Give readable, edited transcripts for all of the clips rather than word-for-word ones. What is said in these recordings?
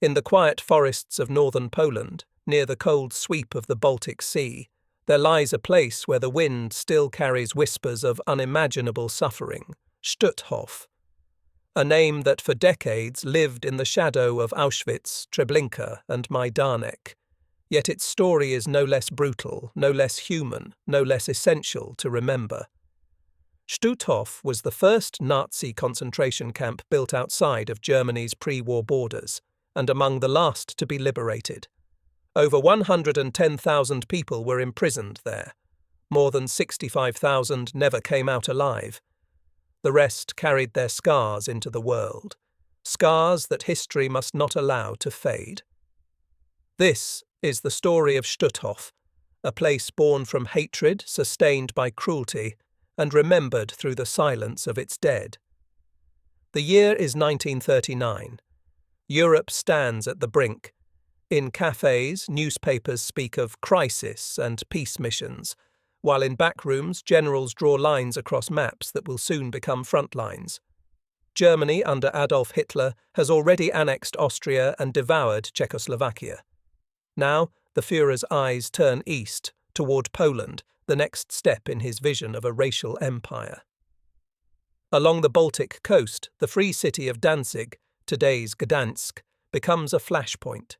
In the quiet forests of northern Poland, near the cold sweep of the Baltic Sea, there lies a place where the wind still carries whispers of unimaginable suffering, Stutthof, a name that for decades lived in the shadow of Auschwitz, Treblinka and Majdanek. Yet its story is no less brutal, no less human, no less essential to remember. Stutthof was the first Nazi concentration camp built outside of Germany's pre-war borders, and among the last to be liberated. Over 110,000 people were imprisoned there. More than 65,000 never came out alive. The rest carried their scars into the world, scars that history must not allow to fade. This is the story of Stutthof, a place born from hatred, sustained by cruelty, and remembered through the silence of its dead. The year is 1939. Europe stands at the brink. In cafes, newspapers speak of crisis and peace missions, while in backrooms, generals draw lines across maps that will soon become front lines. Germany, under Adolf Hitler, has already annexed Austria and devoured Czechoslovakia. Now, the Führer's eyes turn east, toward Poland, the next step in his vision of a racial empire. Along the Baltic coast, the free city of Danzig, today's Gdańsk, becomes a flashpoint.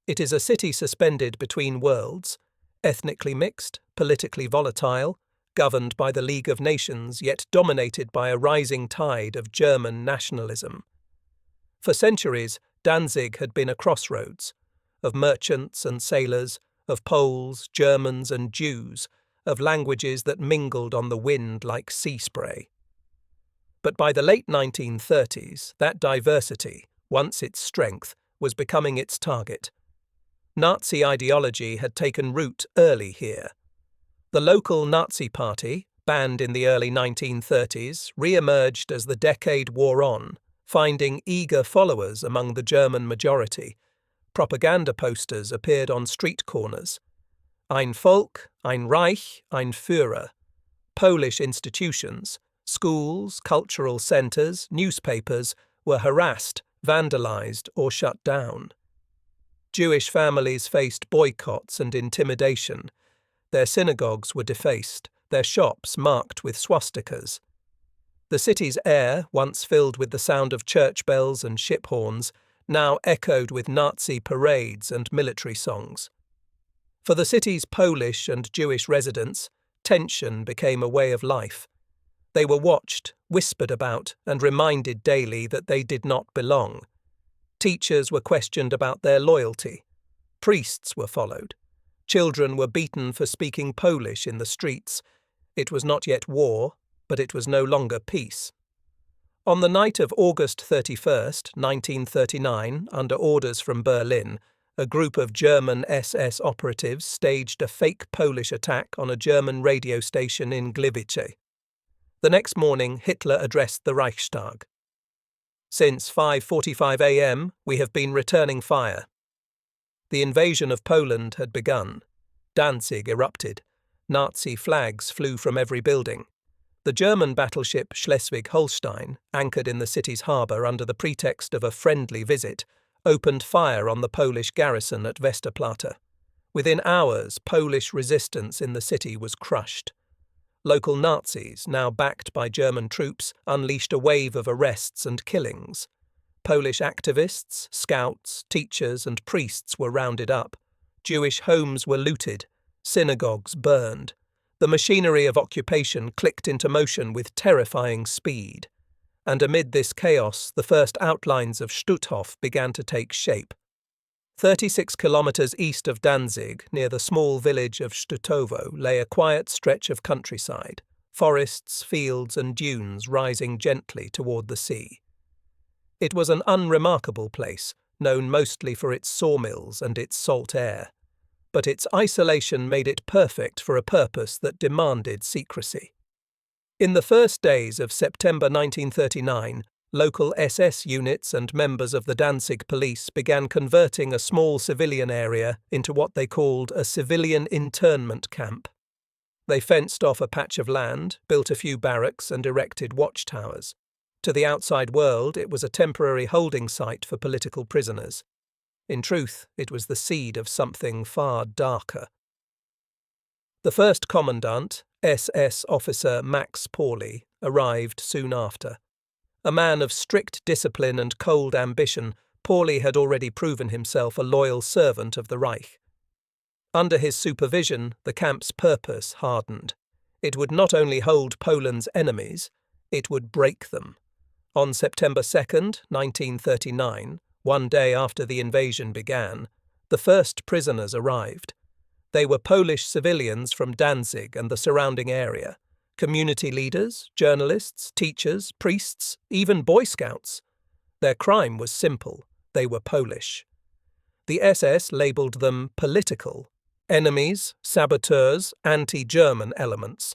It is a city suspended between worlds, ethnically mixed, politically volatile, governed by the League of Nations, yet dominated by a rising tide of German nationalism. For centuries, Danzig had been a crossroads, of merchants and sailors, of Poles, Germans and Jews, of languages that mingled on the wind like sea spray. But by the late 1930s, that diversity, once its strength, was becoming its target. Nazi ideology had taken root early here. The local Nazi party, banned in the early 1930s, re-emerged as the decade wore on, finding eager followers among the German majority. Propaganda posters appeared on street corners. Ein Volk, ein Reich, ein Führer. Polish institutions, schools, cultural centres, newspapers were harassed, vandalised or shut down. Jewish families faced boycotts and intimidation. Their synagogues were defaced, their shops marked with swastikas. The city's air, once filled with the sound of church bells and ship horns, now echoed with Nazi parades and military songs. For the city's Polish and Jewish residents, tension became a way of life. They were watched, whispered about, and reminded daily that they did not belong. Teachers were questioned about their loyalty. Priests were followed. Children were beaten for speaking Polish in the streets. It was not yet war, but it was no longer peace. On the night of August 31st, 1939, under orders from Berlin, a group of German SS operatives staged a fake Polish attack on a German radio station in Gliwice. The next morning, Hitler addressed the Reichstag. Since 5:45 a.m., we have been returning fire. The invasion of Poland had begun. Danzig erupted. Nazi flags flew from every building. The German battleship Schleswig-Holstein, anchored in the city's harbour under the pretext of a friendly visit, opened fire on the Polish garrison at Westerplatte. Within hours, Polish resistance in the city was crushed. Local Nazis, now backed by German troops, unleashed a wave of arrests and killings. Polish activists, scouts, teachers and priests were rounded up. Jewish homes were looted. Synagogues burned. The machinery of occupation clicked into motion with terrifying speed. And amid this chaos, the first outlines of Stutthof began to take shape. 36 kilometres east of Danzig, near the small village of Stutthof, lay a quiet stretch of countryside, forests, fields and dunes rising gently toward the sea. It was an unremarkable place, known mostly for its sawmills and its salt air. But its isolation made it perfect for a purpose that demanded secrecy. In the first days of September 1939, local SS units and members of the Danzig police began converting a small civilian area into what they called a civilian internment camp. They fenced off a patch of land, built a few barracks and erected watchtowers. To the outside world, it was a temporary holding site for political prisoners. In truth, it was the seed of something far darker. The first commandant, SS officer Max Pauli, arrived soon after. A man of strict discipline and cold ambition, Pauli had already proven himself a loyal servant of the Reich. Under his supervision, the camp's purpose hardened. It would not only hold Poland's enemies, it would break them. On September 2nd, 1939, one day after the invasion began, the first prisoners arrived. They were Polish civilians from Danzig and the surrounding area, community leaders, journalists, teachers, priests, even Boy Scouts. Their crime was simple: they were Polish. The SS labelled them political, enemies, saboteurs, anti-German elements.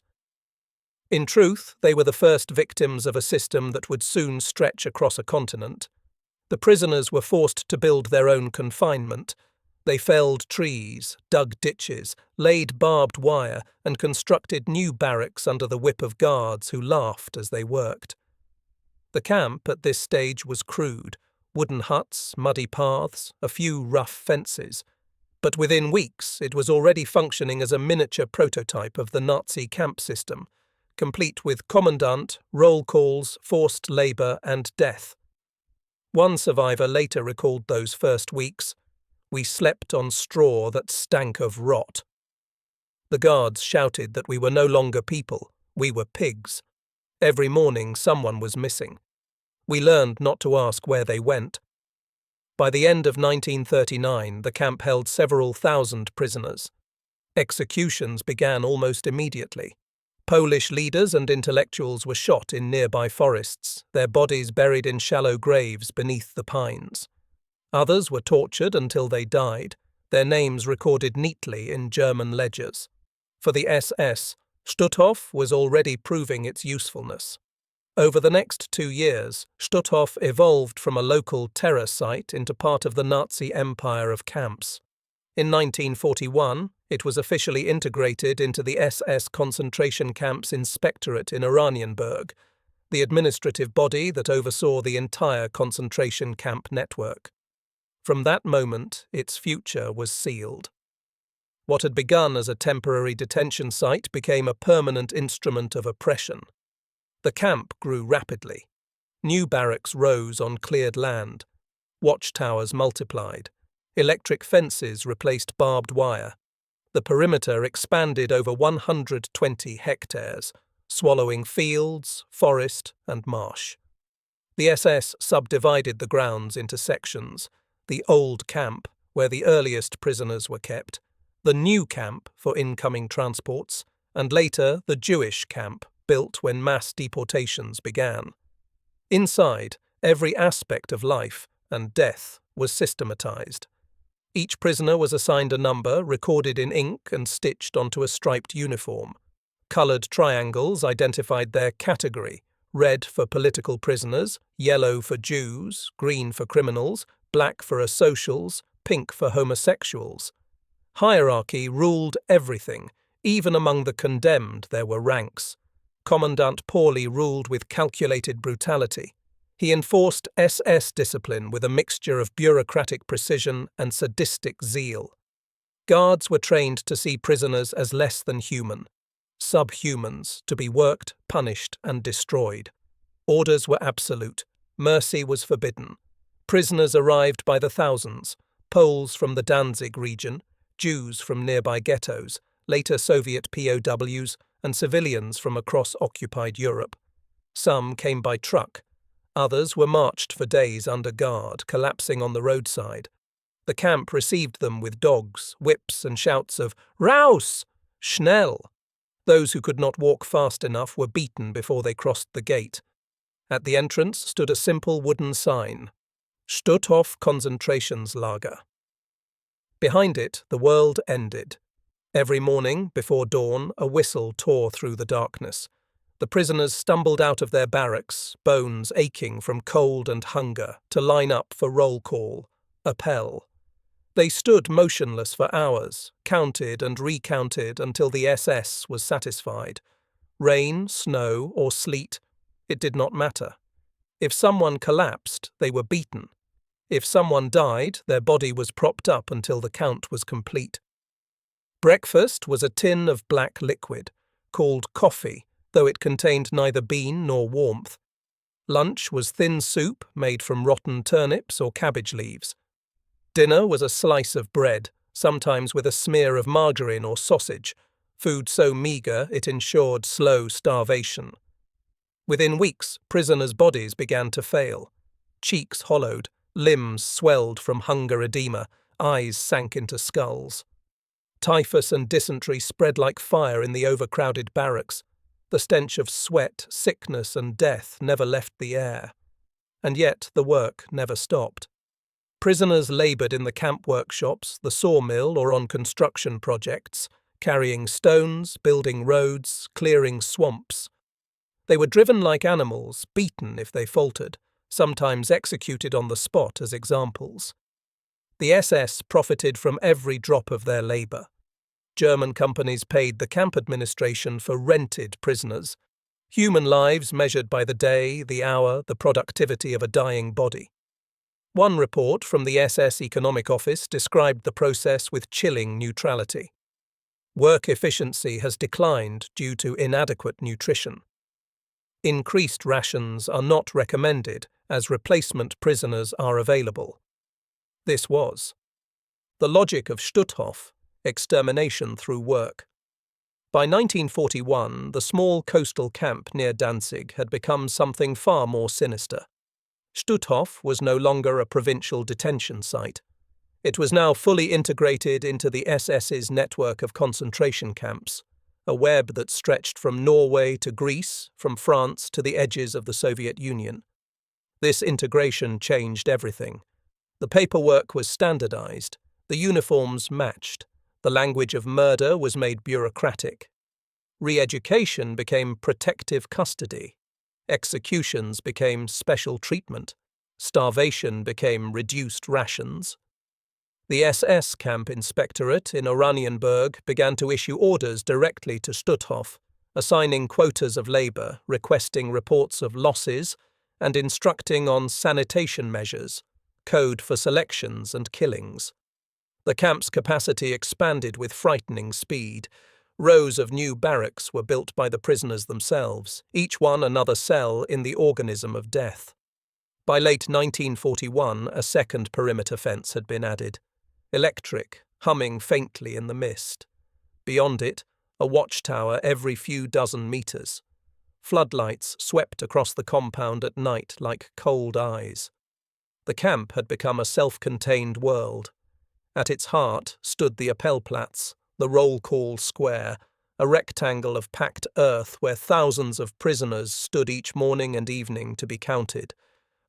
In truth, they were the first victims of a system that would soon stretch across a continent. The prisoners were forced to build their own confinement. They felled trees, dug ditches, laid barbed wire, and constructed new barracks under the whip of guards who laughed as they worked. The camp at this stage was crude: wooden huts, muddy paths, a few rough fences. But within weeks it was already functioning as a miniature prototype of the Nazi camp system, complete with commandant, roll calls, forced labour, and death. One survivor later recalled those first weeks. "We slept on straw that stank of rot." The guards shouted that we were no longer people, we were pigs. Every morning someone was missing. We learned not to ask where they went. By the end of 1939, the camp held several thousand prisoners. Executions began almost immediately. Polish leaders and intellectuals were shot in nearby forests, their bodies buried in shallow graves beneath the pines. Others were tortured until they died, their names recorded neatly in German ledgers. For the SS, Stutthof was already proving its usefulness. Over the next 2 years, Stutthof evolved from a local terror site into part of the Nazi empire of camps. In 1941, it was officially integrated into the SS concentration camp's inspectorate in Oranienburg, the administrative body that oversaw the entire concentration camp network. From that moment, its future was sealed. What had begun as a temporary detention site became a permanent instrument of oppression. The camp grew rapidly. New barracks rose on cleared land. Watchtowers multiplied. Electric fences replaced barbed wire. The perimeter expanded over 120 hectares, swallowing fields, forest, and marsh. The SS subdivided the grounds into sections: the old camp, where the earliest prisoners were kept, the new camp for incoming transports, and later the Jewish camp, built when mass deportations began. Inside, every aspect of life and death was systematized. Each prisoner was assigned a number, recorded in ink and stitched onto a striped uniform. Coloured triangles identified their category: red for political prisoners, yellow for Jews, green for criminals, black for asocials, pink for homosexuals. Hierarchy ruled everything. Even among the condemned there were ranks. Commandant Pauli ruled with calculated brutality. He enforced SS discipline with a mixture of bureaucratic precision and sadistic zeal. Guards were trained to see prisoners as less than human, subhumans, to be worked, punished, and destroyed. Orders were absolute. Mercy was forbidden. Prisoners arrived by the thousands: Poles from the Danzig region, Jews from nearby ghettos, later Soviet POWs, and civilians from across occupied Europe. Some came by truck. Others were marched for days under guard, collapsing on the roadside. The camp received them with dogs, whips, and shouts of "Raus! Schnell!" Those who could not walk fast enough were beaten before they crossed the gate. At the entrance stood a simple wooden sign: Stutthof Konzentrationslager. Behind it, the world ended. Every morning, before dawn, a whistle tore through the darkness. The prisoners stumbled out of their barracks, bones aching from cold and hunger, to line up for roll call, appel. They stood motionless for hours, counted and recounted until the SS was satisfied. Rain, snow, or sleet, it did not matter. If someone collapsed, they were beaten. If someone died, their body was propped up until the count was complete. Breakfast was a tin of black liquid, called coffee, though it contained neither bean nor warmth. Lunch was thin soup made from rotten turnips or cabbage leaves. Dinner was a slice of bread, sometimes with a smear of margarine or sausage, food so meagre it ensured slow starvation. Within weeks, prisoners' bodies began to fail. Cheeks hollowed, limbs swelled from hunger edema, eyes sank into skulls. Typhus and dysentery spread like fire in the overcrowded barracks. The stench of sweat, sickness, and death never left the air. And yet the work never stopped. Prisoners laboured in the camp workshops, the sawmill, or on construction projects, carrying stones, building roads, clearing swamps. They were driven like animals, beaten if they faltered, sometimes executed on the spot as examples. The SS profited from every drop of their labour. German companies paid the camp administration for rented prisoners, human lives measured by the day, the hour, the productivity of a dying body. One report from the SS Economic Office described the process with chilling neutrality. Work efficiency has declined due to inadequate nutrition. Increased rations are not recommended as replacement prisoners are available. This was the logic of Stutthof, extermination through work. By 1941, the small coastal camp near Danzig had become something far more sinister. Stutthof was no longer a provincial detention site. It was now fully integrated into the SS's network of concentration camps, a web that stretched from Norway to Greece, from France to the edges of the Soviet Union. This integration changed everything. The paperwork was standardized, the uniforms matched, the language of murder was made bureaucratic. Re-education became protective custody. Executions became special treatment. Starvation became reduced rations. The SS camp inspectorate in Oranienburg began to issue orders directly to Stutthof, assigning quotas of labour, requesting reports of losses, and instructing on sanitation measures, code for selections and killings. The camp's capacity expanded with frightening speed. Rows of new barracks were built by the prisoners themselves, each one another cell in the organism of death. By late 1941, a second perimeter fence had been added, electric, humming faintly in the mist. Beyond it, a watchtower every few dozen meters. Floodlights swept across the compound at night like cold eyes. The camp had become a self-contained world. At its heart stood the Appellplatz, the roll call square, a rectangle of packed earth where thousands of prisoners stood each morning and evening to be counted.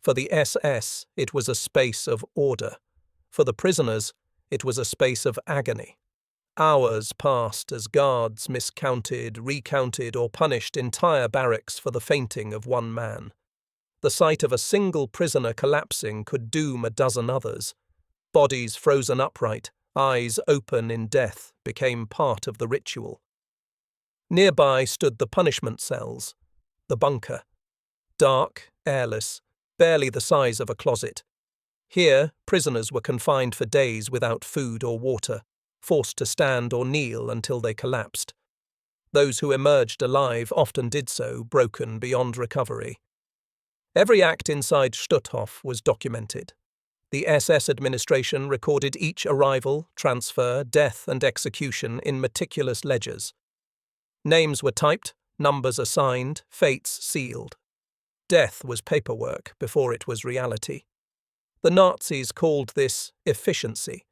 For the SS, it was a space of order. For the prisoners, it was a space of agony. Hours passed as guards miscounted, recounted, or punished entire barracks for the fainting of one man. The sight of a single prisoner collapsing could doom a dozen others. Bodies frozen upright, eyes open in death, became part of the ritual. Nearby stood the punishment cells, the bunker. Dark, airless, barely the size of a closet. Here, prisoners were confined for days without food or water, forced to stand or kneel until they collapsed. Those who emerged alive often did so, broken beyond recovery. Every act inside Stutthof was documented. The SS administration recorded each arrival, transfer, death, and execution in meticulous ledgers. Names were typed, numbers assigned, fates sealed. Death was paperwork before it was reality. The Nazis called this efficiency.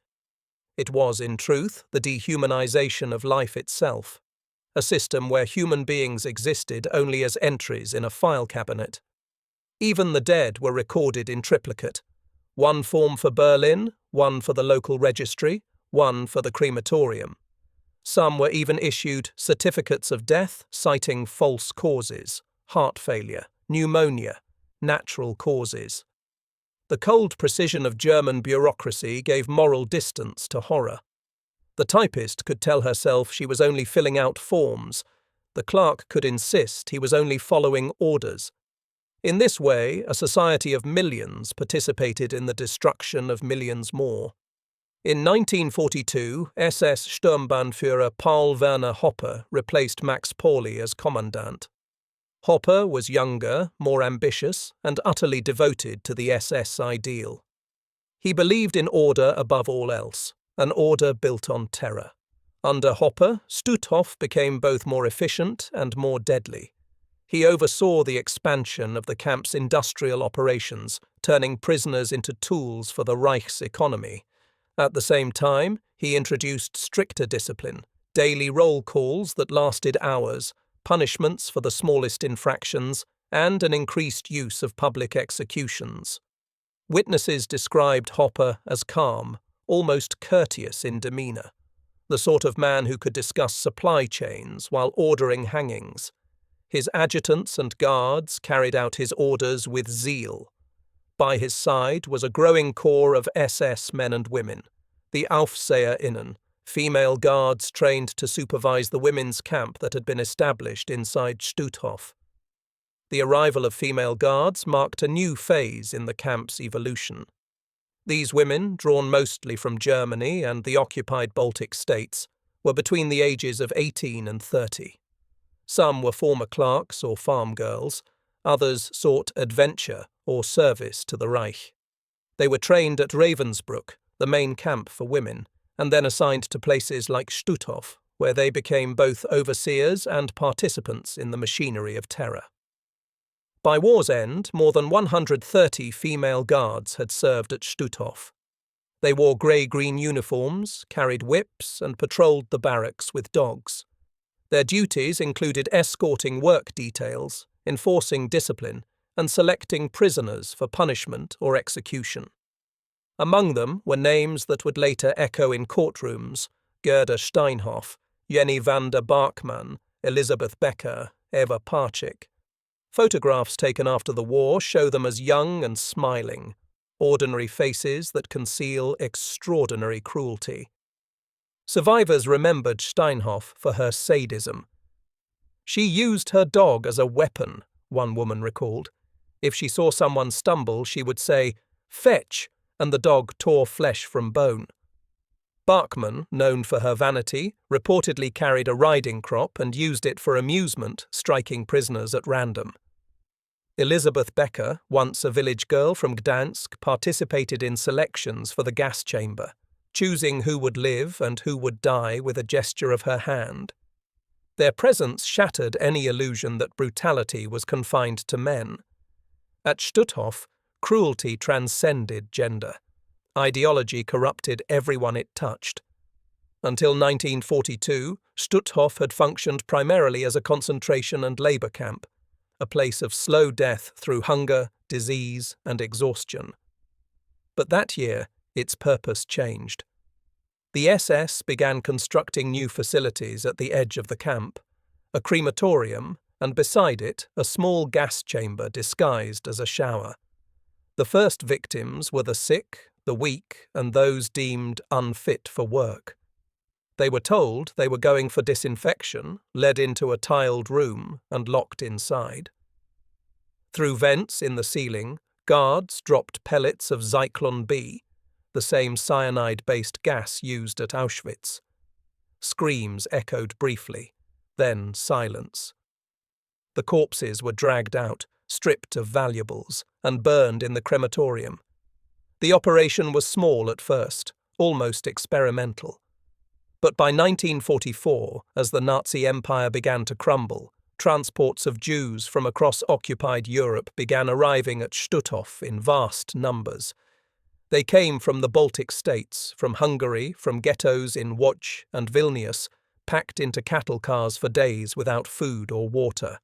It was, in truth, the dehumanization of life itself, a system where human beings existed only as entries in a file cabinet. Even the dead were recorded in triplicate. One form for Berlin, one for the local registry, one for the crematorium. Some were even issued certificates of death citing false causes, heart failure, pneumonia, natural causes. The cold precision of German bureaucracy gave moral distance to horror. The typist could tell herself she was only filling out forms. The clerk could insist he was only following orders. In this way, a society of millions participated in the destruction of millions more. In 1942, SS Sturmbannführer Paul Werner Hoppe replaced Max Pauli as commandant. Hoppe was younger, more ambitious, and utterly devoted to the SS ideal. He believed in order above all else, an order built on terror. Under Hoppe, Stutthof became both more efficient and more deadly. He oversaw the expansion of the camp's industrial operations, turning prisoners into tools for the Reich's economy. At the same time, he introduced stricter discipline, daily roll calls that lasted hours, punishments for the smallest infractions, and an increased use of public executions. Witnesses described Hoppe as calm, almost courteous in demeanour, the sort of man who could discuss supply chains while ordering hangings. His adjutants and guards carried out his orders with zeal. By his side was a growing corps of SS men and women, the Aufseherinnen, female guards trained to supervise the women's camp that had been established inside Stutthof. The arrival of female guards marked a new phase in the camp's evolution. These women, drawn mostly from Germany and the occupied Baltic states, were between the ages of 18 and 30. Some were former clerks or farm girls, others sought adventure or service to the Reich. They were trained at Ravensbrück, the main camp for women, and then assigned to places like Stutthof, where they became both overseers and participants in the machinery of terror. By war's end, more than 130 female guards had served at Stutthof. They wore grey-green uniforms, carried whips, and patrolled the barracks with dogs. Their duties included escorting work details, enforcing discipline, and selecting prisoners for punishment or execution. Among them were names that would later echo in courtrooms: Gerda Steinhoff, Jenny van der Barkman, Elisabeth Becker, Eva Parchik. Photographs taken after the war show them as young and smiling, ordinary faces that conceal extraordinary cruelty. Survivors remembered Steinhoff for her sadism. "She used her dog as a weapon," one woman recalled. If she saw someone stumble, she would say, "Fetch," and the dog tore flesh from bone. Barkman, known for her vanity, reportedly carried a riding crop and used it for amusement, striking prisoners at random. Elisabeth Becker, once a village girl from Gdańsk, participated in selections for the gas chamber, choosing who would live and who would die with a gesture of her hand. Their presence shattered any illusion that brutality was confined to men. At Stutthof, cruelty transcended gender. Ideology corrupted everyone it touched. Until 1942, Stutthof had functioned primarily as a concentration and labour camp, a place of slow death through hunger, disease, and exhaustion. But that year, its purpose changed. The SS began constructing new facilities at the edge of the camp, a crematorium, and beside it, a small gas chamber disguised as a shower. The first victims were the sick, the weak, and those deemed unfit for work. They were told they were going for disinfection, led into a tiled room, and locked inside. Through vents in the ceiling, guards dropped pellets of Zyklon B, the same cyanide-based gas used at Auschwitz. Screams echoed briefly, then silence. The corpses were dragged out, stripped of valuables, and burned in the crematorium. The operation was small at first, almost experimental. But by 1944, as the Nazi Empire began to crumble, transports of Jews from across occupied Europe began arriving at Stutthof in vast numbers. They came from the Baltic states, from Hungary, from ghettos in Łódź and Vilnius, packed into cattle cars for days without food or water.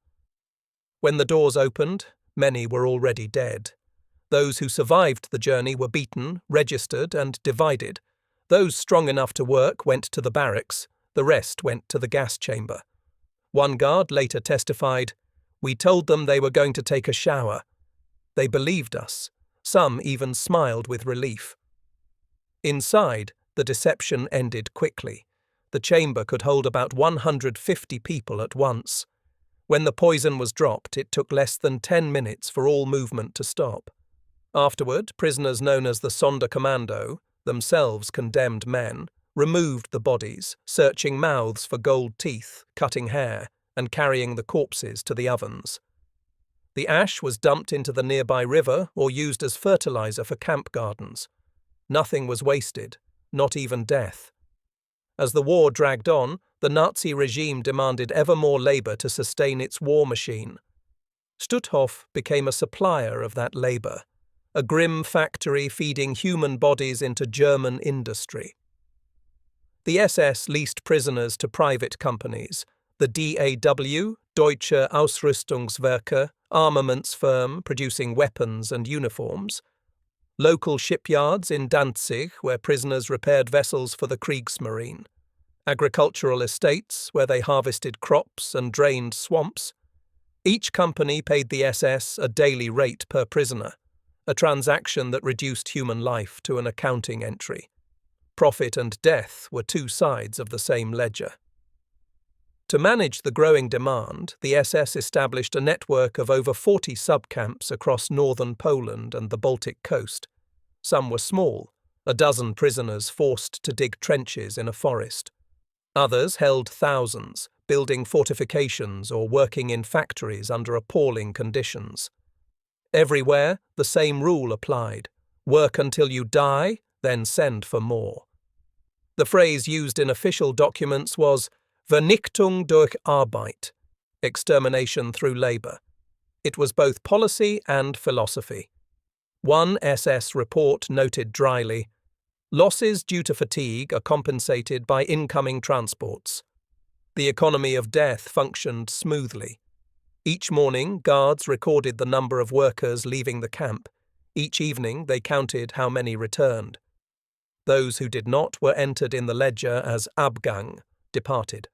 When the doors opened, many were already dead. Those who survived the journey were beaten, registered, and divided. Those strong enough to work went to the barracks, the rest went to the gas chamber. One guard later testified, "We told them they were going to take a shower. They believed us. Some even smiled with relief." Inside, the deception ended quickly. The chamber could hold about 150 people at once. When the poison was dropped, it took less than 10 minutes for all movement to stop. Afterward, prisoners known as the Sonderkommando, themselves condemned men, removed the bodies, searching mouths for gold teeth, cutting hair, and carrying the corpses to the ovens. The ash was dumped into the nearby river or used as fertilizer for camp gardens. Nothing was wasted, not even death. As the war dragged on, the Nazi regime demanded ever more labor to sustain its war machine. Stutthof became a supplier of that labor, a grim factory feeding human bodies into German industry. The SS leased prisoners to private companies, the DAW, Deutsche Ausrüstungswerke, armaments firm producing weapons and uniforms, local shipyards in Danzig where prisoners repaired vessels for the Kriegsmarine, agricultural estates where they harvested crops and drained swamps. Each company paid the SS a daily rate per prisoner, a transaction that reduced human life to an accounting entry. Profit and death were two sides of the same ledger. To manage the growing demand, the SS established a network of over 40 subcamps across northern Poland and the Baltic coast. Some were small, a dozen prisoners forced to dig trenches in a forest. Others held thousands, building fortifications or working in factories under appalling conditions. Everywhere, the same rule applied: work until you die, then send for more. The phrase used in official documents was Vernichtung durch Arbeit, extermination through labor. It was both policy and philosophy. One SS report noted dryly, "Losses due to fatigue are compensated by incoming transports." The economy of death functioned smoothly. Each morning, guards recorded the number of workers leaving the camp. Each evening, they counted how many returned. Those who did not were entered in the ledger as Abgang, departed.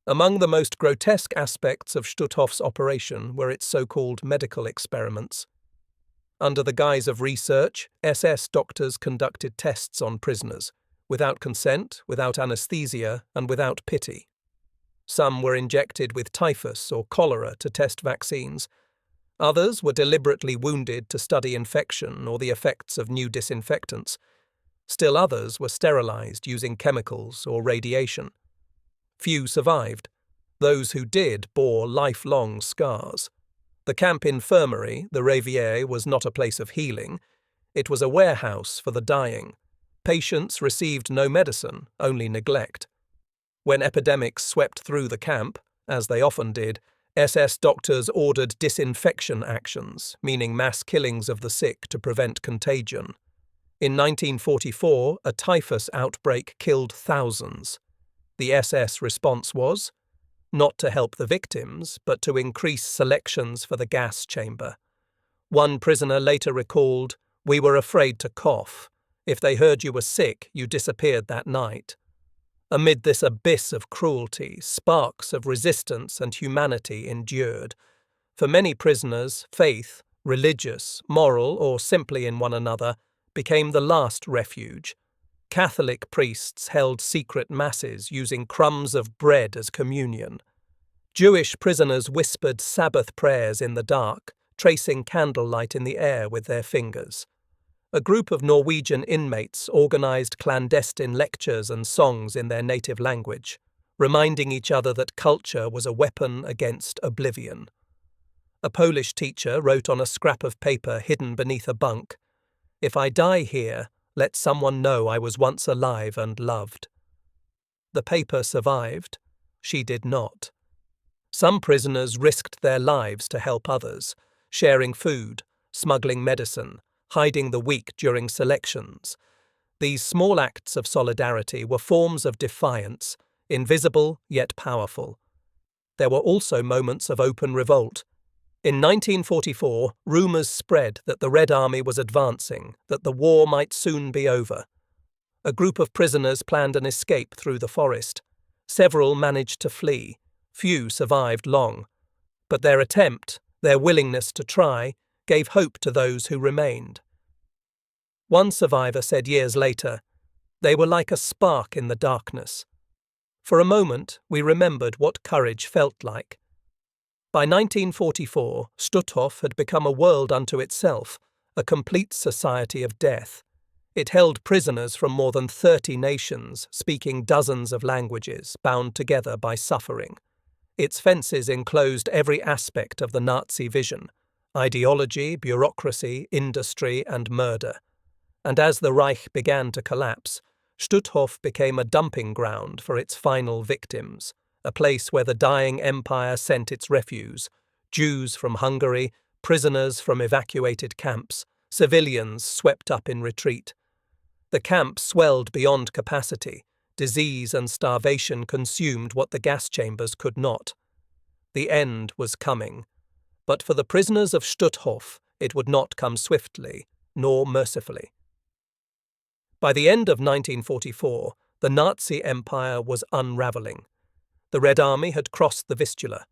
Among the most grotesque aspects of Stutthof's operation were its so-called medical experiments. Under the guise of research, SS doctors conducted tests on prisoners, without consent, without anesthesia, and without pity. Some were injected with typhus or cholera to test vaccines. Others were deliberately wounded to study infection or the effects of new disinfectants. Still others were sterilized using chemicals or radiation. Few survived. Those who did bore lifelong scars. The camp infirmary, the Revier, was not a place of healing. It was a warehouse for the dying. Patients received no medicine, only neglect. When epidemics swept through the camp, as they often did, SS doctors ordered disinfection actions, meaning mass killings of the sick to prevent contagion. In 1944, a typhus outbreak killed thousands. The SS response was not to help the victims, but to increase selections for the gas chamber. One prisoner later recalled, "We were afraid to cough. If they heard you were sick, you disappeared that night." Amid this abyss of cruelty, sparks of resistance and humanity endured. For many prisoners, faith, religious, moral, or simply in one another, became the last refuge. Catholic priests held secret masses using crumbs of bread as communion. Jewish prisoners whispered Sabbath prayers in the dark, tracing candlelight in the air with their fingers. A group of Norwegian inmates organized clandestine lectures and songs in their native language, reminding each other that culture was a weapon against oblivion. A Polish teacher wrote on a scrap of paper hidden beneath a bunk, "If I die here, let someone know I was once alive and loved." The paper survived. She did not. Some prisoners risked their lives to help others, sharing food, smuggling medicine, hiding the weak during selections. These small acts of solidarity were forms of defiance, invisible yet powerful. There were also moments of open revolt. In 1944, rumours spread that the Red Army was advancing, that the war might soon be over. A group of prisoners planned an escape through the forest. Several managed to flee. Few survived long. But their attempt, their willingness to try, gave hope to those who remained. One survivor said years later, "They were like a spark in the darkness. For a moment, we remembered what courage felt like. By 1944, Stutthof had become a world unto itself, a complete society of death. It held prisoners from more than 30 nations, speaking dozens of languages, bound together by suffering. Its fences enclosed every aspect of the Nazi vision: ideology, bureaucracy, industry, and murder. And as the Reich began to collapse, Stutthof became a dumping ground for its final victims, a place where the dying empire sent its refuse: Jews from Hungary, prisoners from evacuated camps, civilians swept up in retreat. The camp swelled beyond capacity. Disease and starvation consumed what the gas chambers could not. The end was coming. But for the prisoners of Stutthof, it would not come swiftly, nor mercifully. By the end of 1944, the Nazi Empire was unravelling. The Red Army had crossed the Vistula.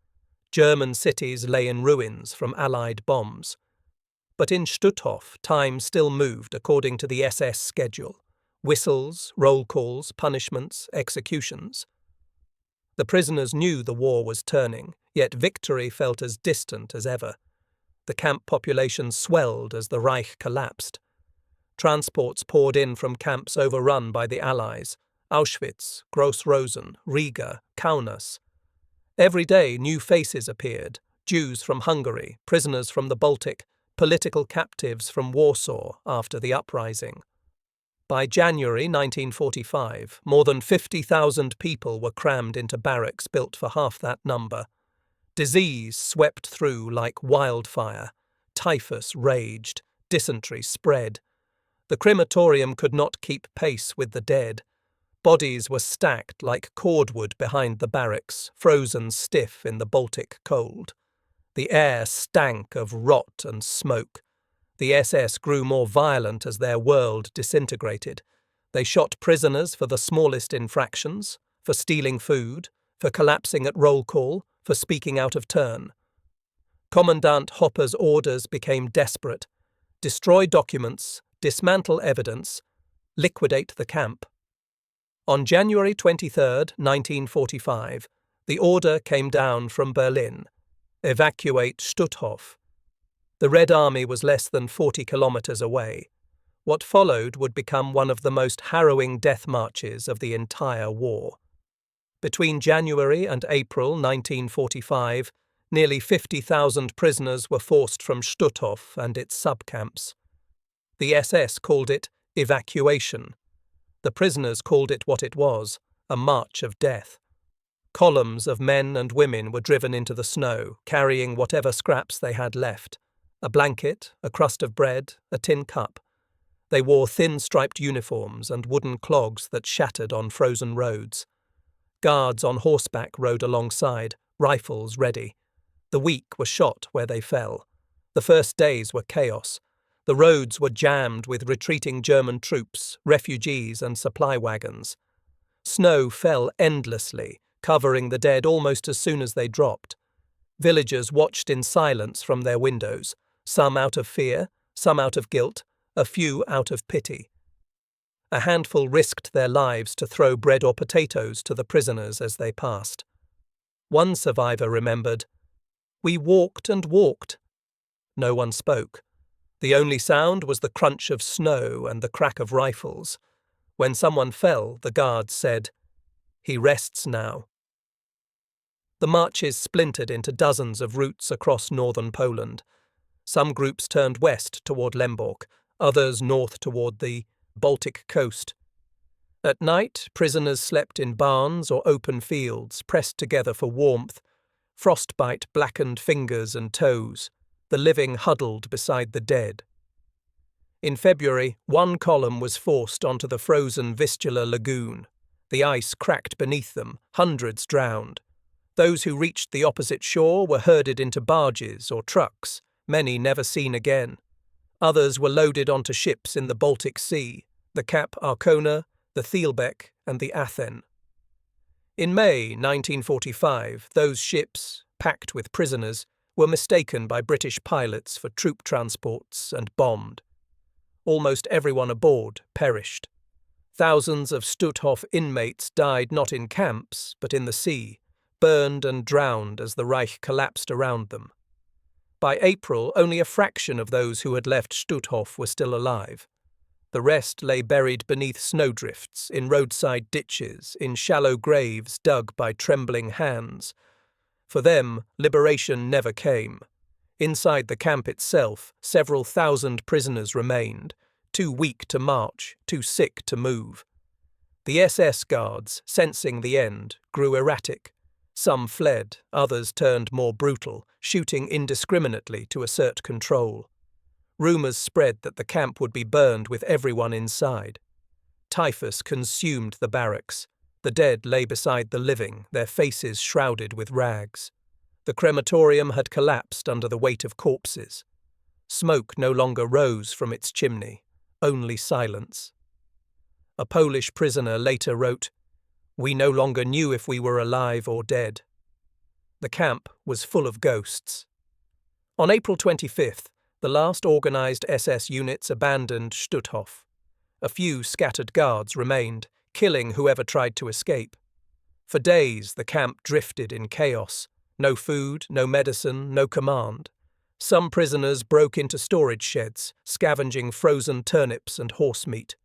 German cities lay in ruins from Allied bombs. But in Stutthof, time still moved according to the SS schedule: whistles, roll calls, punishments, executions. The prisoners knew the war was turning, yet victory felt as distant as ever. The camp population swelled as the Reich collapsed. Transports poured in from camps overrun by the Allies: Auschwitz, Gross-Rosen, Riga, Kaunas. Every day new faces appeared: Jews from Hungary, prisoners from the Baltic, political captives from Warsaw after the uprising. By January 1945, more than 50,000 people were crammed into barracks built for half that number. Disease swept through like wildfire. Typhus raged. Dysentery spread. The crematorium could not keep pace with the dead. Bodies were stacked like cordwood behind the barracks, frozen stiff in the Baltic cold. The air stank of rot and smoke. The SS grew more violent as their world disintegrated. They shot prisoners for the smallest infractions: for stealing food, for collapsing at roll call, for speaking out of turn. Commandant Hopper's orders became desperate: destroy documents, dismantle evidence, liquidate the camp. On January 23, 1945, the order came down from Berlin: evacuate Stutthof. The Red Army was less than 40 kilometers away. What followed would become one of the most harrowing death marches of the entire war. Between January and April 1945, nearly 50,000 prisoners were forced from Stutthof and its subcamps. The SS called it evacuation. The prisoners called it what it was: a march of death. Columns of men and women were driven into the snow, carrying whatever scraps they had left: a blanket, a crust of bread, a tin cup. They wore thin striped uniforms and wooden clogs that shattered on frozen roads. Guards on horseback rode alongside, rifles ready. The weak were shot where they fell. The first days were chaos. The roads were jammed with retreating German troops, refugees, and supply wagons. Snow fell endlessly, covering the dead almost as soon as they dropped. Villagers watched in silence from their windows, some out of fear, some out of guilt, a few out of pity. A handful risked their lives to throw bread or potatoes to the prisoners as they passed. One survivor remembered, "We walked and walked." No one spoke. The only sound was the crunch of snow and the crack of rifles. When someone fell, the guards said, "He rests now." The marches splintered into dozens of routes across northern Poland. Some groups turned west toward Lemborg, others north toward the Baltic coast. At night, prisoners slept in barns or open fields, pressed together for warmth. Frostbite blackened fingers and toes. The living huddled beside the dead. In February, one column was forced onto the frozen Vistula lagoon. The ice cracked beneath them, hundreds drowned. Those who reached the opposite shore were herded into barges or trucks, many never seen again. Others were loaded onto ships in the Baltic Sea: the Cap Arcona, the Thielbeck, and the Athen. In May 1945, those ships, packed with prisoners, were mistaken by British pilots for troop transports and bombed. Almost everyone aboard perished. Thousands of Stutthof inmates died not in camps, but in the sea, burned and drowned as the Reich collapsed around them. By April, only a fraction of those who had left Stutthof were still alive. The rest lay buried beneath snowdrifts, in roadside ditches, in shallow graves dug by trembling hands. For them, liberation never came. Inside the camp itself, several thousand prisoners remained, too weak to march, too sick to move. The SS guards, sensing the end, grew erratic. Some fled, others turned more brutal, shooting indiscriminately to assert control. Rumours spread that the camp would be burned with everyone inside. Typhus consumed the barracks. The dead lay beside the living, their faces shrouded with rags. The crematorium had collapsed under the weight of corpses. Smoke no longer rose from its chimney, only silence. A Polish prisoner later wrote, "We no longer knew if we were alive or dead." The camp was full of ghosts. On April 25th, the last organised SS units abandoned Stutthof. A few scattered guards remained, killing whoever tried to escape. For days the camp drifted in chaos. No food, no medicine, no command. Some prisoners broke into storage sheds, scavenging frozen turnips and horse meat.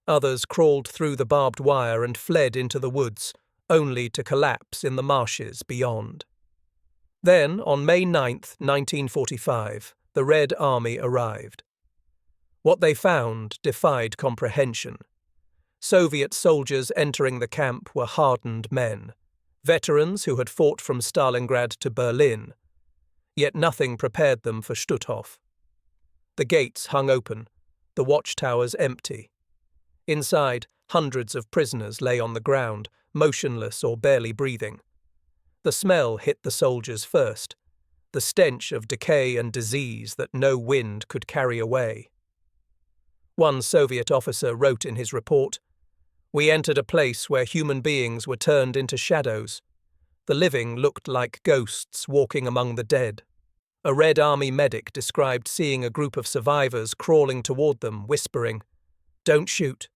Others crawled through the barbed wire and fled into the woods, only to collapse in the marshes beyond. Then, on May 9, 1945, the Red Army arrived. What they found defied comprehension. Soviet soldiers entering the camp were hardened men, veterans who had fought from Stalingrad to Berlin. Yet nothing prepared them for Stutthof. The gates hung open, the watchtowers empty. Inside, hundreds of prisoners lay on the ground, motionless or barely breathing. The smell hit the soldiers first, the stench of decay and disease that no wind could carry away. One Soviet officer wrote in his report, "We entered a place where human beings were turned into shadows. The living looked like ghosts walking among the dead." A Red Army medic described seeing a group of survivors crawling toward them, whispering, "Don't shoot."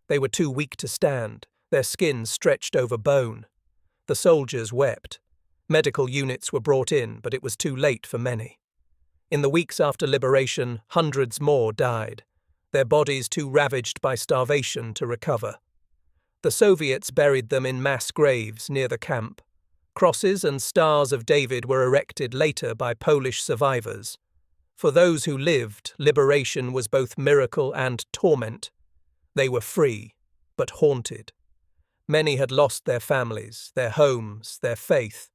They were too weak to stand, their skin stretched over bone. The soldiers wept. Medical units were brought in, but it was too late for many. In the weeks after liberation, hundreds more died, their bodies too ravaged by starvation to recover. The Soviets buried them in mass graves near the camp. Crosses and stars of David were erected later by Polish survivors. For those who lived, liberation was both miracle and torment. They were free, but haunted. Many had lost their families, their homes, their faith.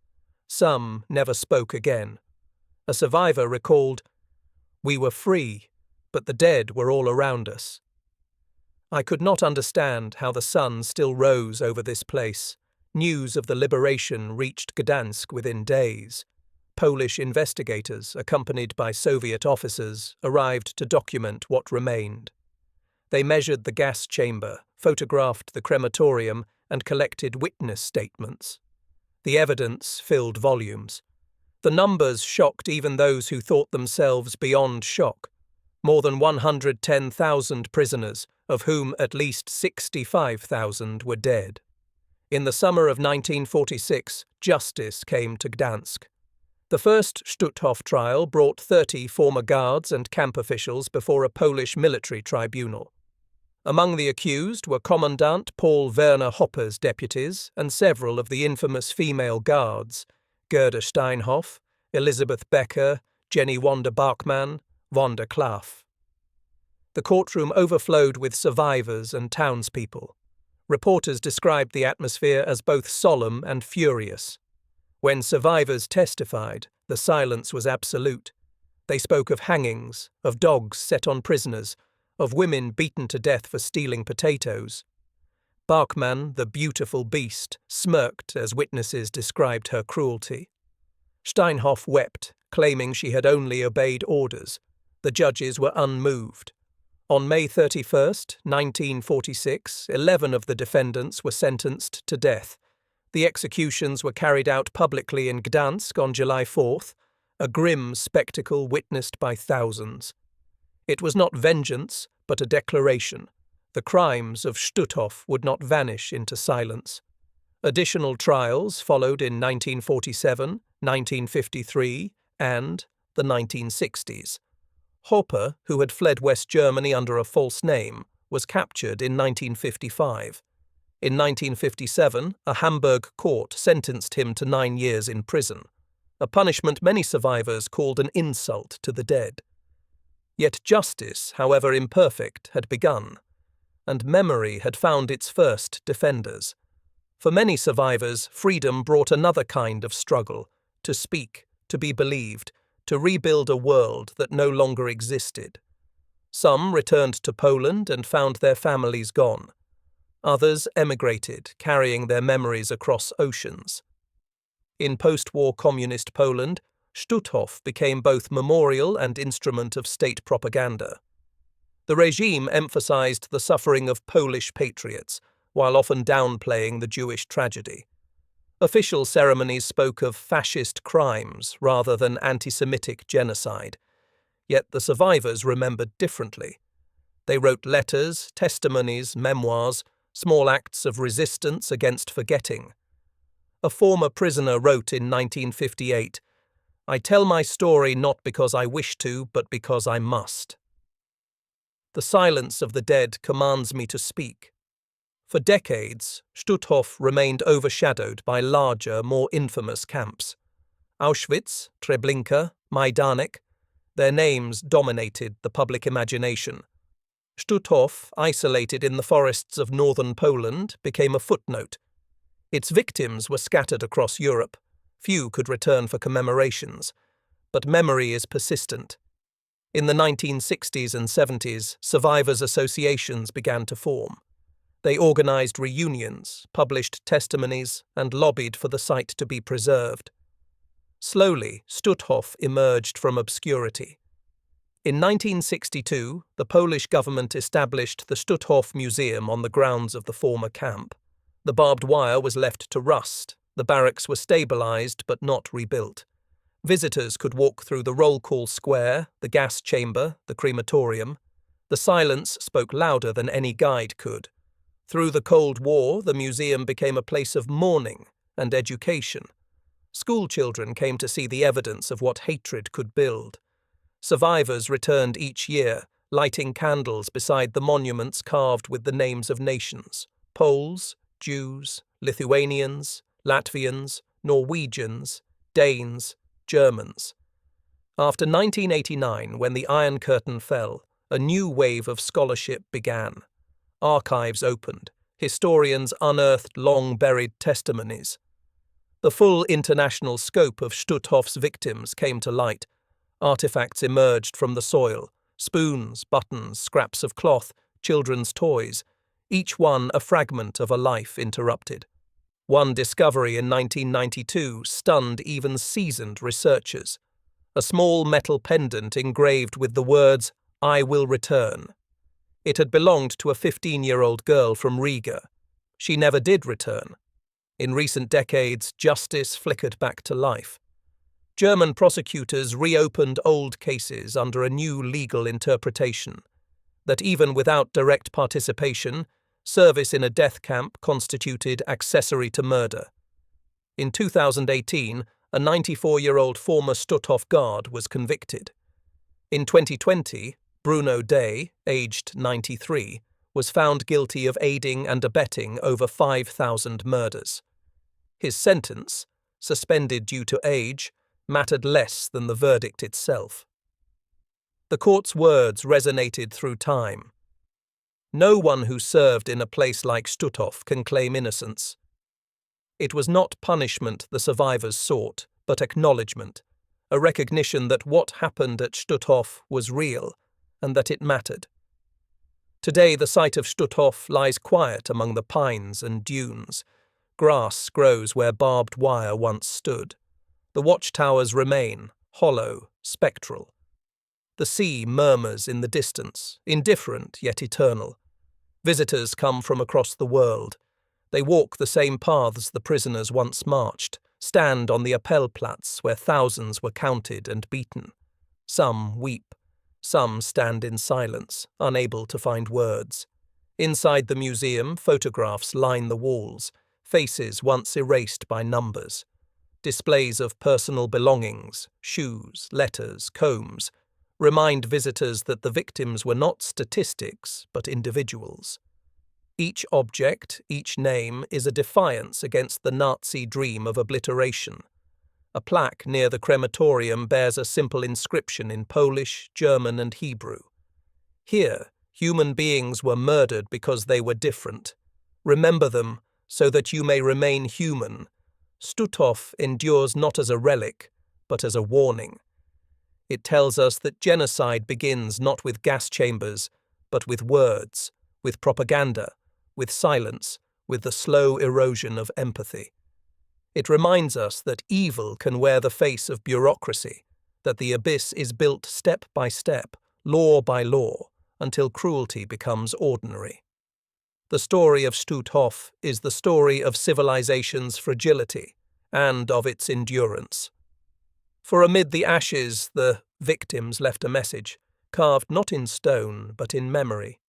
Some never spoke again. A survivor recalled, "We were free, but the dead were all around us." I could not understand how the sun still rose over this place. News of the liberation reached Gdańsk within days. Polish investigators, accompanied by Soviet officers, arrived to document what remained. They measured the gas chamber, photographed the crematorium, and collected witness statements. The evidence filled volumes. The numbers shocked even those who thought themselves beyond shock. More than 110,000 prisoners, of whom at least 65,000 were dead. In the summer of 1946, justice came to Gdańsk. The first Stutthof trial brought 30 former guards and camp officials before a Polish military tribunal. Among the accused were Commandant Paul Werner Hopper's deputies and several of the infamous female guards, Gerda Steinhoff, Elizabeth Becker, Jenny Wanda Bachmann, Wanda Klaff. The courtroom overflowed with survivors and townspeople. Reporters described the atmosphere as both solemn and furious. When survivors testified, the silence was absolute. They spoke of hangings, of dogs set on prisoners, of women beaten to death for stealing potatoes. Bachmann, the beautiful beast, smirked as witnesses described her cruelty. Steinhoff wept, claiming she had only obeyed orders. The judges were unmoved. On May 31, 1946, 11 of the defendants were sentenced to death. The executions were carried out publicly in Gdańsk on July 4th, a grim spectacle witnessed by thousands. It was not vengeance, but a declaration. The crimes of Stutthof would not vanish into silence. Additional trials followed in 1947, 1953, and the 1960s. Hoppe, who had fled West Germany under a false name, was captured in 1955. In 1957, a Hamburg court sentenced him to 9 years in prison, a punishment many survivors called an insult to the dead. Yet justice, however imperfect, had begun, and memory had found its first defenders. For many survivors, freedom brought another kind of struggle: to speak, to be believed, to rebuild a world that no longer existed. Some returned to Poland and found their families gone. Others emigrated, carrying their memories across oceans. In post-war communist Poland, Stutthof became both memorial and instrument of state propaganda. The regime emphasized the suffering of Polish patriots, while often downplaying the Jewish tragedy. Official ceremonies spoke of fascist crimes rather than anti-Semitic genocide, yet the survivors remembered differently. They wrote letters, testimonies, memoirs, small acts of resistance against forgetting. A former prisoner wrote in 1958, "I tell my story not because I wish to, but because I must. The silence of the dead commands me to speak." For decades, Stutthof remained overshadowed by larger, more infamous camps. Auschwitz, Treblinka, Majdanek, their names dominated the public imagination. Stutthof, isolated in the forests of northern Poland, became a footnote. Its victims were scattered across Europe. Few could return for commemorations. But memory is persistent. In the 1960s and 70s, survivors' associations began to form. They organized reunions, published testimonies, and lobbied for the site to be preserved. Slowly, Stutthof emerged from obscurity. In 1962, the Polish government established the Stutthof Museum on the grounds of the former camp. The barbed wire was left to rust. The barracks were stabilized but not rebuilt. Visitors could walk through the roll call square, the gas chamber, the crematorium. The silence spoke louder than any guide could. Through the Cold War, the museum became a place of mourning and education. School children came to see the evidence of what hatred could build. Survivors returned each year, lighting candles beside the monuments carved with the names of nations: Poles, Jews, Lithuanians, Latvians, Norwegians, Danes, Germans. After 1989, when the Iron Curtain fell, a new wave of scholarship began. Archives opened. Historians unearthed long-buried testimonies. The full international scope of Stutthof's victims came to light. Artifacts emerged from the soil: spoons, buttons, scraps of cloth, children's toys, each one a fragment of a life interrupted. One discovery in 1992 stunned even seasoned researchers: a small metal pendant engraved with the words, "I will return." It had belonged to a 15-year-old girl from Riga. She never did return. In recent decades, justice flickered back to life. German prosecutors reopened old cases under a new legal interpretation: that even without direct participation, service in a death camp constituted accessory to murder. In 2018, a 94-year-old former Stutthof guard was convicted. In 2020, Bruno Day, aged 93, was found guilty of aiding and abetting over 5,000 murders. His sentence, suspended due to age, mattered less than the verdict itself. The court's words resonated through time. No one who served in a place like Stutthof can claim innocence. It was not punishment the survivors sought, but acknowledgement, a recognition that what happened at Stutthof was real, and that it mattered. Today the site of Stutthof lies quiet among the pines and dunes. Grass grows where barbed wire once stood. The watchtowers remain, hollow, spectral. The sea murmurs in the distance, indifferent yet eternal. Visitors come from across the world. They walk the same paths the prisoners once marched, stand on the Appellplatz where thousands were counted and beaten. Some weep. Some stand in silence, unable to find words. Inside the museum, photographs line the walls. faces once erased by numbers, displays of personal belongings, shoes, letters, combs, remind visitors that the victims were not statistics but individuals. Each object, each name, is a defiance against the Nazi dream of obliteration. A plaque near the crematorium bears a simple inscription in Polish, German, and Hebrew. Here, human beings were murdered because they were different. Remember them, so that you may remain human. Stutthof endures not as a relic, but as a warning. It tells us that genocide begins not with gas chambers, but with words, with propaganda, with silence, with the slow erosion of empathy. It reminds us that evil can wear the face of bureaucracy, that the abyss is built step by step, law by law, until cruelty becomes ordinary. The story of Stutthof is the story of civilization's fragility and of its endurance. For amid the ashes, the victims left a message, carved not in stone but in memory: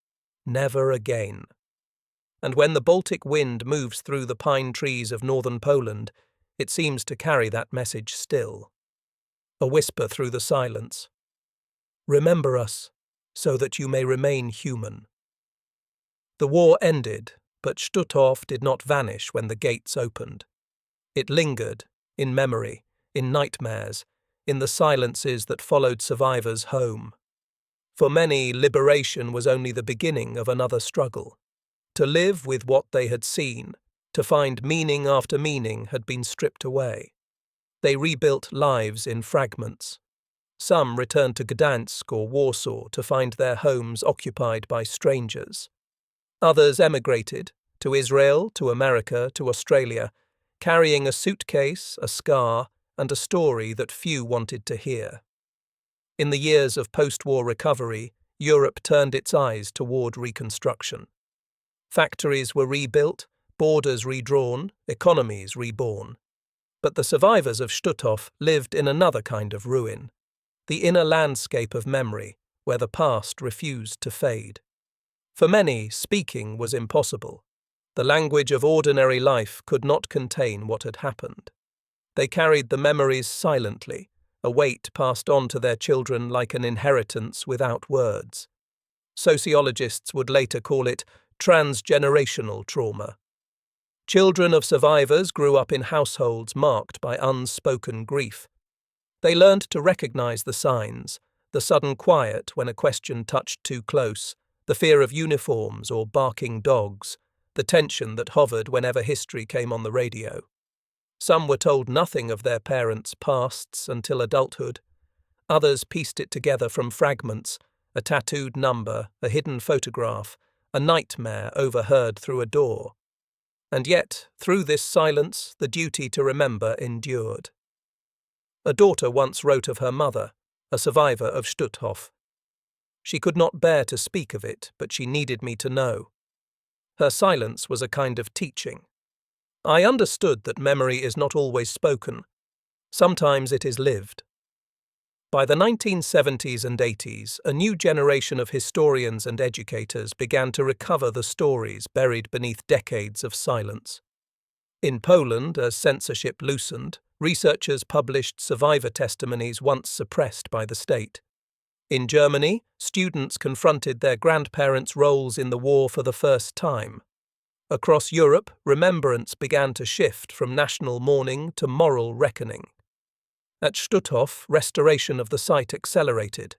never again. And when the Baltic wind moves through the pine trees of northern Poland, it seems to carry that message still. A whisper through the silence: remember us, so that you may remain human. The war ended, but Stutthof did not vanish when the gates opened. It lingered, in memory, in nightmares, in the silences that followed survivors home. For many, liberation was only the beginning of another struggle. To live with what they had seen, to find meaning after meaning, had been stripped away. They rebuilt lives in fragments. Some returned to Gdańsk or Warsaw to find their homes occupied by strangers. Others emigrated, to Israel, to America, to Australia, carrying a suitcase, a scar, and a story that few wanted to hear. In the years of post-war recovery, Europe turned its eyes toward reconstruction. Factories were rebuilt, borders redrawn, economies reborn. But the survivors of Stutthof lived in another kind of ruin, the inner landscape of memory, where the past refused to fade. For many, speaking was impossible. The language of ordinary life could not contain what had happened. They carried the memories silently, a weight passed on to their children like an inheritance without words. Sociologists would later call it transgenerational trauma. Children of survivors grew up in households marked by unspoken grief. They learned to recognize the signs, the sudden quiet when a question touched too close, the fear of uniforms or barking dogs, the tension that hovered whenever history came on the radio. Some were told nothing of their parents' pasts until adulthood. Others pieced it together from fragments, a tattooed number, a hidden photograph, a nightmare overheard through a door. And yet, through this silence, the duty to remember endured. A daughter once wrote of her mother, a survivor of Stutthof. She could not bear to speak of it, but she needed me to know. Her silence was a kind of teaching. I understood that memory is not always spoken. Sometimes it is lived. By the 1970s and 80s, a new generation of historians and educators began to recover the stories buried beneath decades of silence. In Poland, as censorship loosened, researchers published survivor testimonies once suppressed by the state. In Germany, students confronted their grandparents' roles in the war for the first time. Across Europe, remembrance began to shift from national mourning to moral reckoning. At Stutthof, restoration of the site accelerated.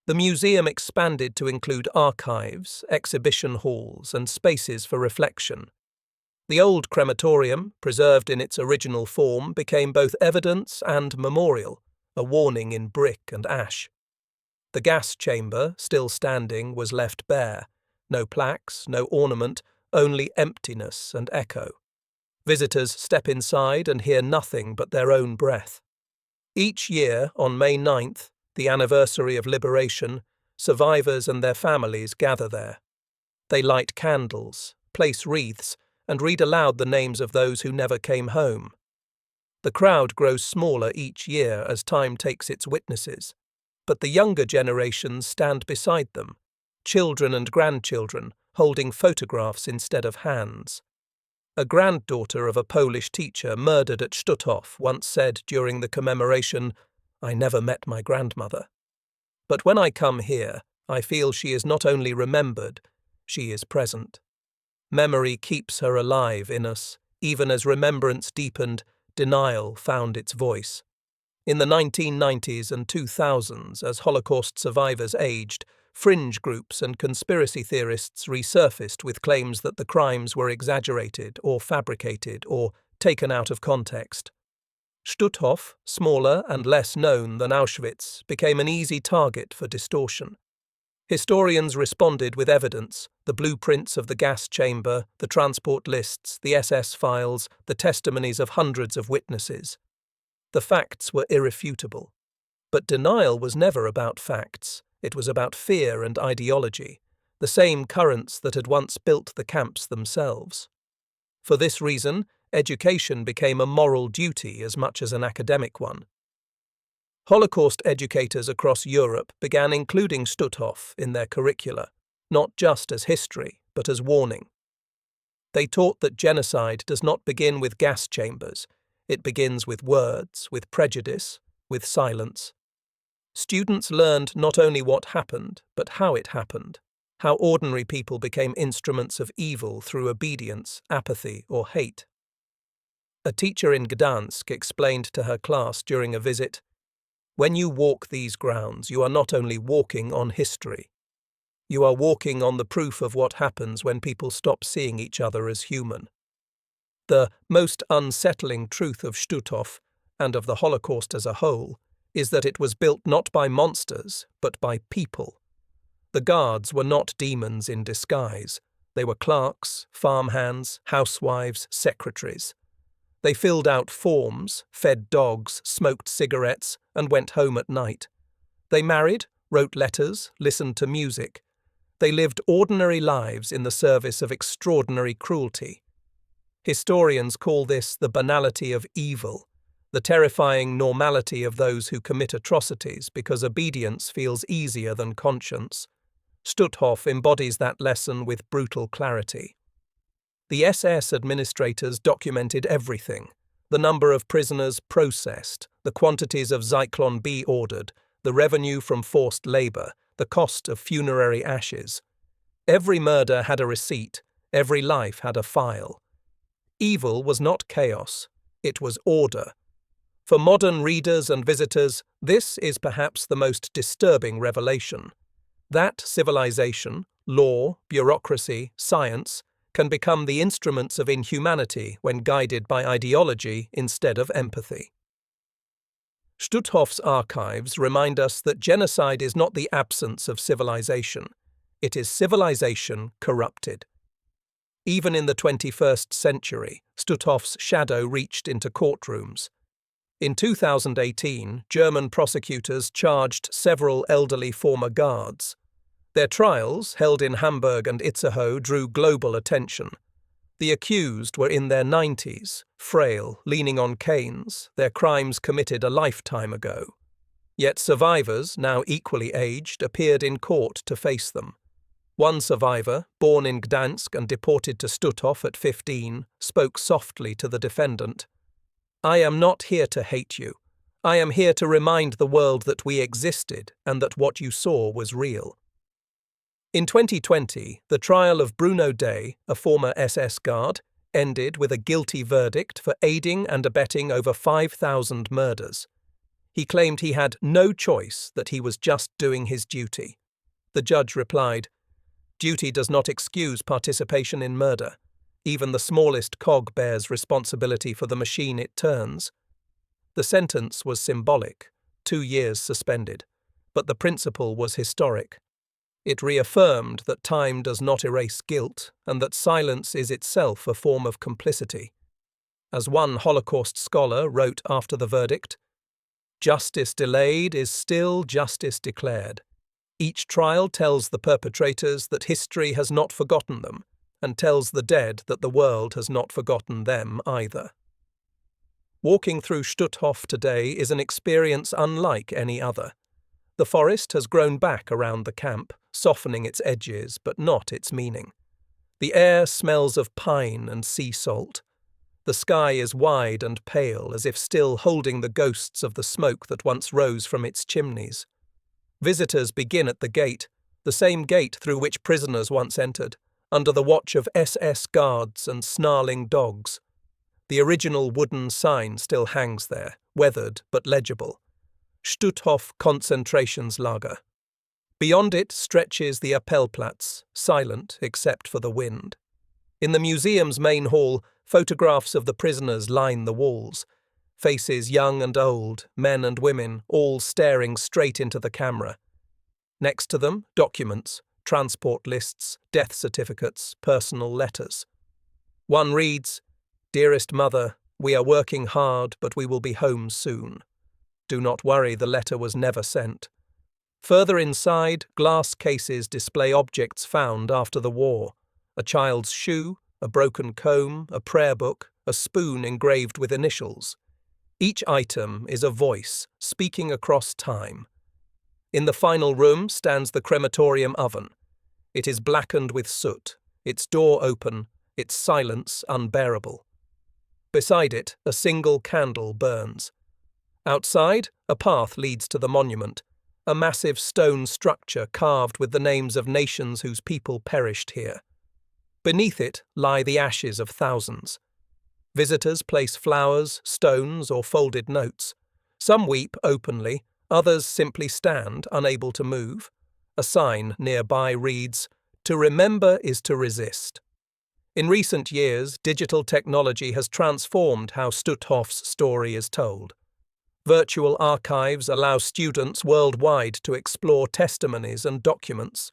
The museum expanded to include archives, exhibition halls, and spaces for reflection. The old crematorium, preserved in its original form, became both evidence and memorial, a warning in brick and ash. The gas chamber, still standing, was left bare. No plaques, no ornament, only emptiness and echo. Visitors step inside and hear nothing but their own breath. Each year, on May 9th, the anniversary of liberation, survivors and their families gather there. They light candles, place wreaths, and read aloud the names of those who never came home. The crowd grows smaller each year as time takes its witnesses, but the younger generations stand beside them, children and grandchildren, holding photographs instead of hands. A granddaughter of a Polish teacher murdered at Stutthof once said during the commemoration, "I never met my grandmother. But when I come here, I feel she is not only remembered, she is present. Memory keeps her alive in us, even as remembrance deepened, denial found its voice." In the 1990s and 2000s, as Holocaust survivors aged, fringe groups and conspiracy theorists resurfaced with claims that the crimes were exaggerated or fabricated or taken out of context. Stutthof, smaller and less known than Auschwitz, became an easy target for distortion. Historians responded with evidence: the blueprints of the gas chamber, the transport lists, the SS files, the testimonies of hundreds of witnesses. The facts were irrefutable. But denial was never about facts. It was about fear and ideology, the same currents that had once built the camps themselves. For this reason, education became a moral duty as much as an academic one. Holocaust educators across Europe began including Stutthof in their curricula, not just as history, but as warning. They taught that genocide does not begin with gas chambers. It begins with words, with prejudice, with silence. Students learned not only what happened, but how it happened, how ordinary people became instruments of evil through obedience, apathy, or hate. A teacher in Gdańsk explained to her class during a visit, "When you walk these grounds, you are not only walking on history. You are walking on the proof of what happens when people stop seeing each other as human." The most unsettling truth of Stutthof, and of the Holocaust as a whole, is that it was built not by monsters, but by people. The guards were not demons in disguise. They were clerks, farmhands, housewives, secretaries. They filled out forms, fed dogs, smoked cigarettes, and went home at night. They married, wrote letters, listened to music. They lived ordinary lives in the service of extraordinary cruelty. Historians call this the banality of evil, the terrifying normality of those who commit atrocities because obedience feels easier than conscience. Stutthof embodies that lesson with brutal clarity. The SS administrators documented everything: the number of prisoners processed, the quantities of Zyklon B ordered, the revenue from forced labor, the cost of funerary ashes. Every murder had a receipt, every life had a file. Evil was not chaos, it was order. For modern readers and visitors, this is perhaps the most disturbing revelation. That civilization, law, bureaucracy, science, can become the instruments of inhumanity when guided by ideology instead of empathy. Stutthof's archives remind us that genocide is not the absence of civilization. It is civilization corrupted. Even in the 21st century, Stutthof's shadow reached into courtrooms. In 2018, German prosecutors charged several elderly former guards. Their trials, held in Hamburg and Itzehoe, drew global attention. The accused were in their 90s, frail, leaning on canes, their crimes committed a lifetime ago. Yet survivors, now equally aged, appeared in court to face them. One survivor, born in Gdańsk and deported to Stutthof at 15, spoke softly to the defendant. "I am not here to hate you. I am here to remind the world that we existed and that what you saw was real." In 2020, the trial of Bruno Day, a former SS guard, ended with a guilty verdict for aiding and abetting over 5,000 murders. He claimed he had no choice, that he was just doing his duty. The judge replied, "Duty does not excuse participation in murder. Even the smallest cog bears responsibility for the machine it turns." The sentence was symbolic, 2 years suspended, but the principle was historic. It reaffirmed that time does not erase guilt and that silence is itself a form of complicity. As one Holocaust scholar wrote after the verdict, "Justice delayed is still justice declared. Each trial tells the perpetrators that history has not forgotten them, and tells the dead that the world has not forgotten them either." Walking through Stutthof today is an experience unlike any other. The forest has grown back around the camp, softening its edges but not its meaning. The air smells of pine and sea salt. The sky is wide and pale, as if still holding the ghosts of the smoke that once rose from its chimneys. Visitors begin at the gate, the same gate through which prisoners once entered, under the watch of SS guards and snarling dogs. The original wooden sign still hangs there, weathered but legible. Stutthof Concentrationslager. Beyond it stretches the Appellplatz, silent except for the wind. In the museum's main hall, photographs of the prisoners line the walls. Faces young and old, men and women, all staring straight into the camera. Next to them, documents, transport lists, death certificates, personal letters. One reads, "Dearest Mother, we are working hard, but we will be home soon. Do not worry, the letter was never sent." Further inside, glass cases display objects found after the war. A child's shoe, a broken comb, a prayer book, a spoon engraved with initials. Each item is a voice, speaking across time. In the final room stands the crematorium oven. It is blackened with soot, its door open, its silence unbearable. Beside it, a single candle burns. Outside, a path leads to the monument, a massive stone structure carved with the names of nations whose people perished here. Beneath it lie the ashes of thousands. Visitors place flowers, stones, or folded notes. Some weep openly, others simply stand, unable to move. A sign nearby reads, "To remember is to resist." In recent years, digital technology has transformed how Stutthof's story is told. Virtual archives allow students worldwide to explore testimonies and documents.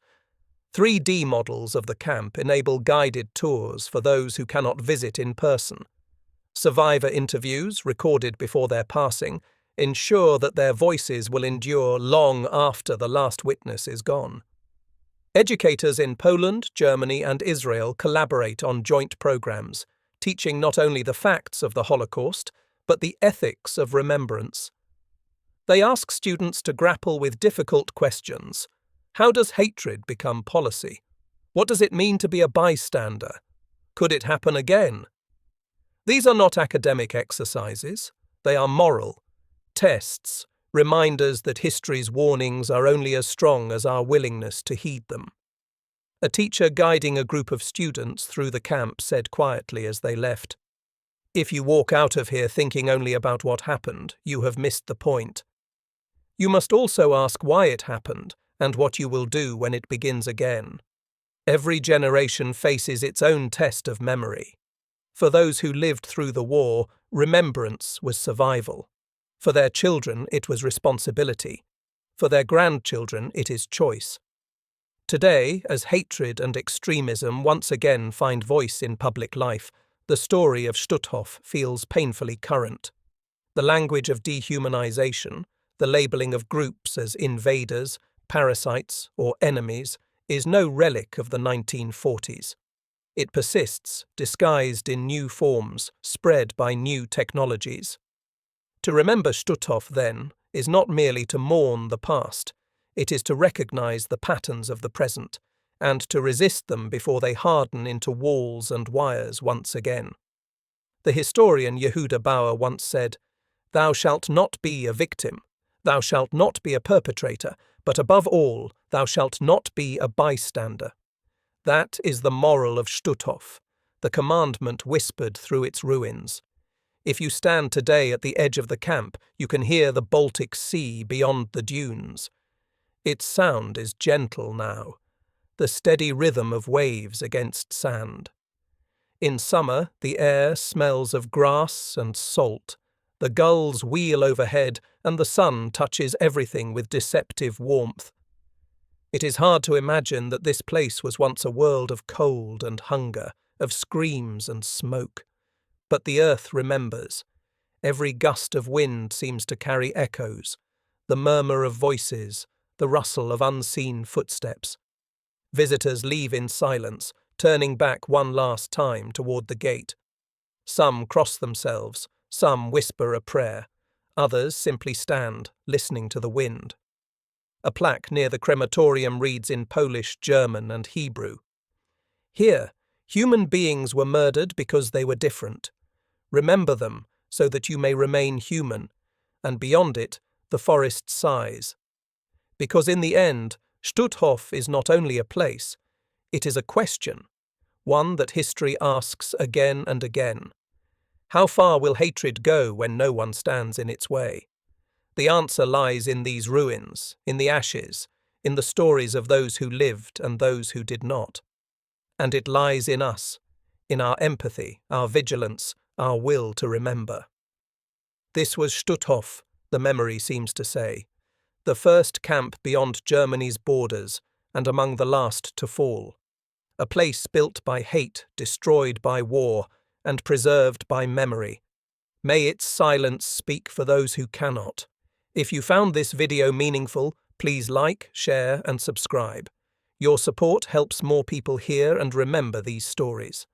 3D models of the camp enable guided tours for those who cannot visit in person. Survivor interviews, recorded before their passing, ensure that their voices will endure long after the last witness is gone. Educators in Poland, Germany, and Israel collaborate on joint programs, teaching not only the facts of the Holocaust, but the ethics of remembrance. They ask students to grapple with difficult questions. How does hatred become policy? What does it mean to be a bystander? Could it happen again? These are not academic exercises. They are moral tests, reminders that history's warnings are only as strong as our willingness to heed them. A teacher guiding a group of students through the camp said quietly as they left, "If you walk out of here thinking only about what happened, you have missed the point. You must also ask why it happened and what you will do when it begins again. Every generation faces its own test of memory. For those who lived through the war, remembrance was survival. For their children, it was responsibility. For their grandchildren, it is choice. Today, as hatred and extremism once again find voice in public life, the story of Stutthof feels painfully current. The language of dehumanization, the labeling of groups as invaders, parasites, or enemies, is no relic of the 1940s. It persists, disguised in new forms, spread by new technologies. To remember Stutthof, then, is not merely to mourn the past, it is to recognize the patterns of the present, and to resist them before they harden into walls and wires once again. The historian Yehuda Bauer once said, "Thou shalt not be a victim, thou shalt not be a perpetrator, but above all, thou shalt not be a bystander." That is the moral of Stutthof, the commandment whispered through its ruins. If you stand today at the edge of the camp, you can hear the Baltic Sea beyond the dunes. Its sound is gentle now, the steady rhythm of waves against sand. In summer, the air smells of grass and salt. The gulls wheel overhead, and the sun touches everything with deceptive warmth. It is hard to imagine that this place was once a world of cold and hunger, of screams and smoke. But the earth remembers. Every gust of wind seems to carry echoes, the murmur of voices, the rustle of unseen footsteps. Visitors leave in silence, turning back one last time toward the gate. Some cross themselves, some whisper a prayer, others simply stand, listening to the wind. A plaque near the crematorium reads in Polish, German, and Hebrew, "Here, Human beings were murdered because they were different. Remember them, so that you may remain human, and beyond it, the forest sighs. Because in the end, Stutthof is not only a place, it is a question, one that history asks again and again. How far will hatred go when no one stands in its way? The answer lies in these ruins, in the ashes, in the stories of those who lived and those who did not. And it lies in us, in our empathy, our vigilance, our will to remember. This was Stutthof, the memory seems to say, the first camp beyond Germany's borders and among the last to fall, a place built by hate, destroyed by war, and preserved by memory. May its silence speak for those who cannot. If you found this video meaningful, please like, share, and subscribe. Your support helps more people hear and remember these stories.